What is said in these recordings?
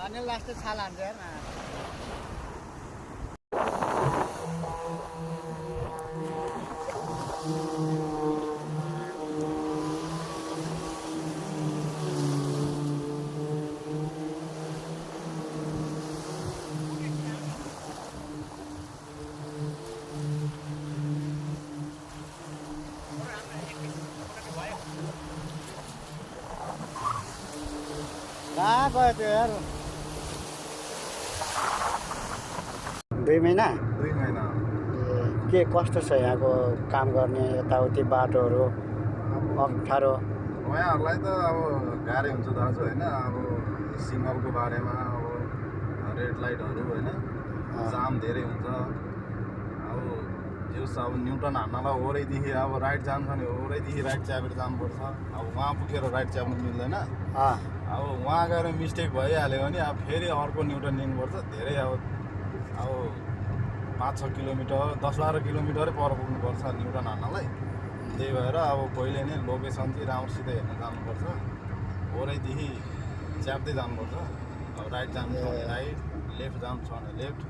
अनि लास्ट छाल हान्छ हेर्न कहाँ गयो त्यो यार 2 महिना 2 महिना के कस्तो छ यहाँको काम गर्ने यताउति बाटोहरू अप्ठ्यारो उहाँहरूलाई त अब गाह्रै हुन्छ दाजु होइन अब सिग्नलको बारेमा अब रेड लाइटहरू होइन जाम धेरै हुन्छ अब जस अब न्युटन हान्नलाई ओरैदेखि अब राइट जान्छ भने ओरैदेखि राइट च्यापेर जानुपर्छ अब वहाँ पुगेर राइट च्याप्नु मिल्दैन अब वहाँ गएर मिस्टेक भइहाल्यो भने अब फेरि अर्को न्युटन लिनुपर्छ धेरै अब 5-6 किलोमिटर 10-12 किलोमिटरै पर पुग्नुपर्छ न्युटन हान्नलाई त्यही भएर अब पहिले नै लोकेसन चाहिँ राम्रोसित हेर्न जानुपर्छ ओरैदेखि च्याप्दै जानुपर्छ अब राइट जानु छ भने राइट लेफ्ट जानु छ भने लेफ्ट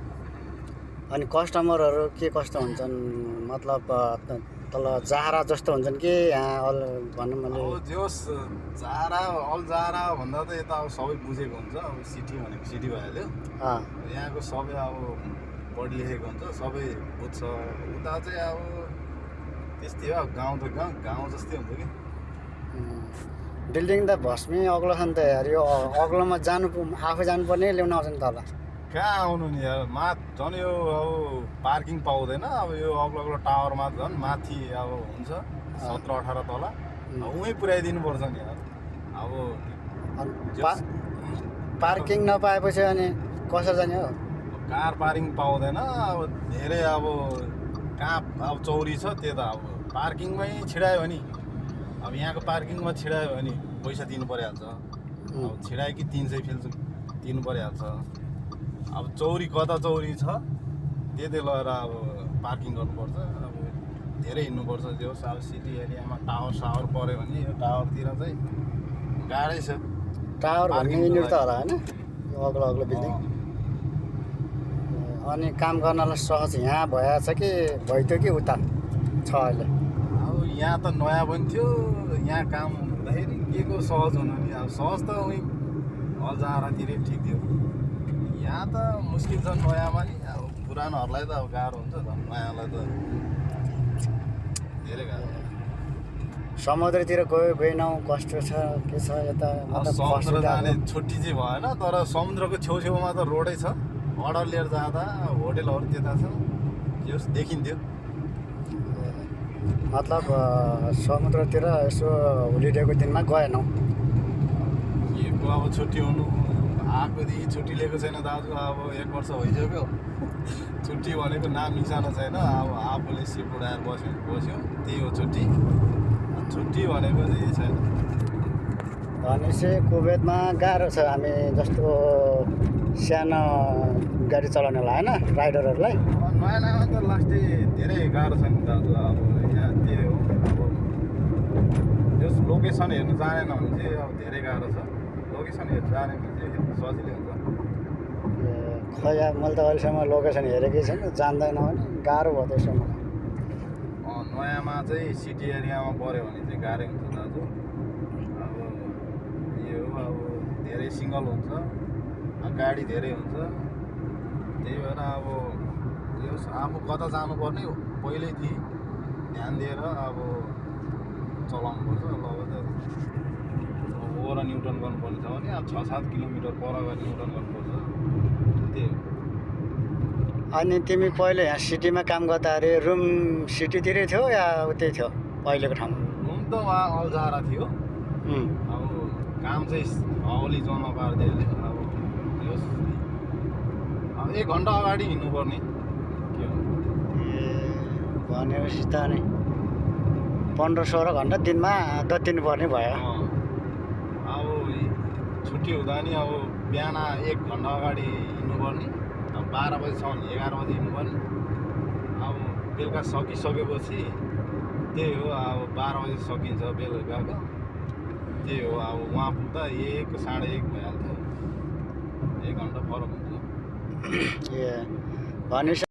अनि कस्टमरहरू के कस्तो हुन्छन् मतलब तल जारा जस्तो हुन्छन् कि यहाँ भनौँ भने अब जोस् जारा अल जारा भन्दा त यता अब सबै बुझेको हुन्छ अब सिटी भनेको सिटी भइहाल्यो यहाँको सबै अब पढि लेखेको हुन्छ सबै बुझ्छ उता चाहिँ अब त्यस्तै हो गाउँ त गाउँ जस्तै हुन्छ कि बिल्डिङ त भस्मी अग्लो छ नि त यार यो अग्लोमा आफै जानुपर्ने ल्याउन आउँछ नि तल कहाँ आउनु नि यार झन् यो अब पार्किङ पाउँदैन अब यो अग्लो टावरमा झन् माथि अब हुन्छ 17-18 तल उहीँ पुर्याइदिनु पर्छ नि यार अब पार्किङ नपाएपछि अनि कसरी जाने हो कार पार्किङ पाउँदैन अब धेरै अब कहाँ अब चौरी छ त्यो त अब पार्किङमै छिडायो भने अब यहाँको पार्किङमा छिडायो भने पैसा दिनु परिहाल्छ अब छिडायो कि 300 फिल्स दिनु परिहाल्छ अब चौरी कता चौरी छ त्यति लगेर अब पार्किङ गर्नुपर्छ अब धेरै हिँड्नुपर्छ त्यो अब सिटी एरियामा टावर पऱ्यो भने यो टावरतिर चाहिँ गाह्रै छ टावर भन्ने युनिट त होला होइन यो अग्लो बिल्डिङ अनि काम गर्नलाई सहज यहाँ भएछ कि भइथ्यो कि उता छ अहिले अब यहाँ त नयाँ पनि थियो यहाँ काम हुँदाखेरि के को सहज हुनु नि अब सहज त उहीँ अजारातिरै ठिक थियो यहाँ त मुस्किल छ नयाँमा नि अब पुरानोहरूलाई त अब गाह्रो हुन्छ झन् नयाँलाई त धेरै गाह्रो समुद्रतिर गएनौ कस्तो छ के छ यता समुद्र जाने छुट्टी चाहिँ भएन तर समुद्रको छेउछेउमा त रोडै छ अर्डर लिएर जाँदा होटेलहरू त्यता छ जस देखिन्थ्यो मतलब समुद्रतिर यसो होलिडेको दिनमा गएनौ के को अब छुट्टी हुनु आएकोदेखि छुट्टी लिएको छैन दाजु अब 1 वर्ष भइसक्यो छुट्टी भनेको नाम निशाना छैन अब आफूले सिप उडाएर बस्यो त्यही हो छुट्टी भनेको चाहिँ छैन भनेपछि कुवेतमा गाह्रो छ हामी जस्तो सानो गाडी चलाउनेलाई होइन राइडरहरूलाई नयाँ त लास्टै धेरै गाह्रो छ नि दाजु अब यहाँ त्यही हो अब जस लोकेसन हेर्नु जानेन भने चाहिँ अब धेरै गाह्रो छ लोकेसन हेर्नु जाने भने चाहिँ सजिलै हुन्छ खै मैले त अहिलेसम्म लोकेसन हेरेकै छैन जान्दैन भने गाह्रो भयो त्यसो मलाई नयाँमा चाहिँ सिटी एरियामा पऱ्यो भने चाहिँ गाह्रै हुन्छ दाजु अब यो अब धेरै सिङ्गल हुन्छ गाडी धेरै हुन्छ त्यही भएर अब यो आफू कता जानुपर्ने पहिल्यैदेखि ध्यान दिएर अब चलाउनुपर्छ लगेर ओभर न्युटन गर्नुपर्ने छ भने अब 6-7 किलोमिटर पर गएर न्युटन गर्नुपर्छ त्यही हो अनि तिमी पहिले यहाँ सिटीमा काम गर्दाखेरि रुम सिटीतिरै थियो या उतै थियो पहिलेको ठाउँमा रुम त वहाँ अल्झारा थियो अब काम चाहिँ हाउली जोनमा पारिदियो अब अब 1 घन्टा अगाडि हिँड्नुपर्ने के हो भनेपछि त नि 15-16 घन्टा दिनमा दत्तिनुपर्ने भयो अब छुट्टी हुँदा नि अब बिहान 1 घन्टा अगाडि हिँड्नुपर्ने अब 12 बजी छ भने 11 बजी हिँड्नुपर्ने अब बेलुका सकिसकेपछि त्यही हो अब 12 बजी सकिन्छ बेलुकाको त्यही हो अब वहाँ पुग्दा 1 साढे 1 भइहाल्थ्यो 1 घन्टा फरक हुन्छ। ए भनेपछि